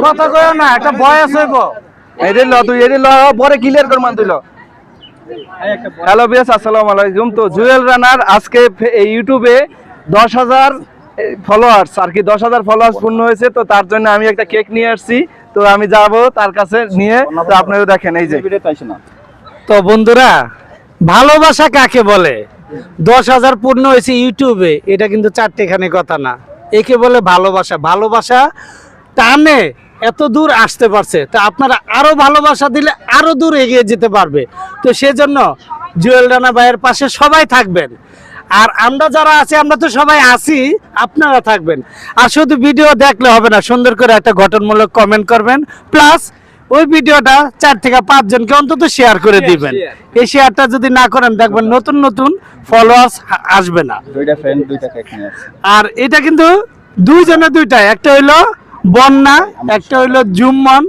কথা কয় না, একটা বয়স হইব। এদিন ল তুই এদিন ল পরে ক্লিয়ার কর মান তুই ল। হ্যালো বিয়াস, আসসালামু আলাইকুম। তো জুয়েল রানার আজকে এই ইউটিউবে 10,000 ফলোয়ার্স আর কি 10,000 ফলোয়ার্স পূর্ণ হয়েছে। তো তার জন্য আমি একটা কেক নিয়ে আসছি। তো আমি যাব তার কাছে নিয়ে, তো আপনারা দেখেন এই যে। তো বন্ধুরা, ভালোবাসা কাকে বলে? 10,000 পূর্ণ হয়েছে ইউটিউবে, এটা কিন্তু চারটেখানি কথা না। একে বলে ভালোবাসা। ভালোবাসা টানে এত দূর আসতে পারছে, তা আপনারা আরো ভালোবাসা দিলে আরো দূর এগিয়ে যেতে পারবে। তো সেজন্য জুয়েল রানা ভাইয়ের পাশে সবাই থাকবেন। আর আমরা যারা আছি, আমরা তো সবাই আছি, আপনারা থাকবেন। আর শুধু ভিডিও দেখলে হবে না, সুন্দর করে একটা গঠনমূলক কমেন্ট করবেন, প্লাস ওই ভিডিওটা 4 থেকে 5 জনকে অন্তত শেয়ার করে দিবেন। এই শেয়ারটা যদি না করেন, দেখবেন নতুন নতুন ফলোয়ার্স আসবে না। আর এটা কিন্তু দুইজনে দুইটাই, একটা হইলো বন্যা, একটা হইলো জুম্মন।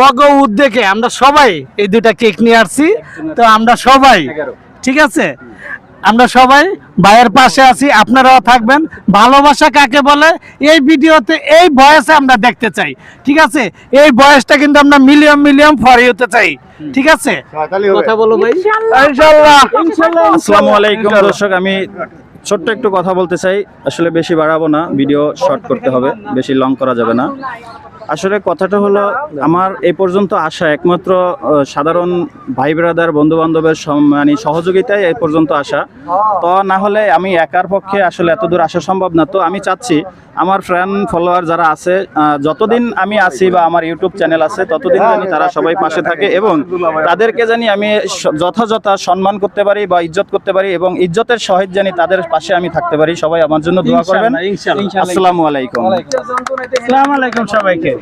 ওগো উদ্যোগে আমরা সবাই এই দুইটা কেক নিয়ে আসছি। তো আমরা সবাই, ঠিক আছে, আমরা সবাই ভাইয়ের পাশে আছি, আপনারাও থাকবেন। ভালোবাসা কাকে বলে এই ভিডিওতে, এই ভয়েসে আমরা দেখতে চাই, ঠিক আছে? এই ভয়েসটা কিন্তু আমরা মিলিয়ন মিলিয়ন ফরি হতে চাই, ঠিক আছে? কথা বলো ভাই। ইনশাআল্লাহ। আসসালামু আলাইকুম দর্শক, আমি ছোট্ট একটু কথা বলতে চাই। আসলে বেশি বাড়াবো না, ভিডিও শর্ট করতে হবে, বেশি লং করা যাবে না। আসলে কথাটা হলো, আমার এই পর্যন্ত আসা একমাত্র সাধারণ ভাই ব্রাদার বন্ধু বান্ধবের মানে সহযোগিতায় এই পর্যন্ত আসা। তো না হলে আমি একার পক্ষে আসলে এত দূর আসা সম্ভব না। তো আমি চাচ্ছি আমার ফ্রেন্ড ফলোয়ার যারা আছে, যতদিন আমি আছি বা আমার ইউটিউব চ্যানেল আছে, ততদিন জানি তারা সবাই পাশে থাকে এবং তাদেরকে জানি আমি যথাযথ সম্মান করতে পারি বা ইজ্জত করতে পারি, এবং ইজ্জতের সহিত জানি তাদের পাশে আমি থাকতে পারি। সবাই আমার জন্য দোয়া করবেন। আসসালামু আলাইকুম। আসসালামু আলাইকুম সবাইকে।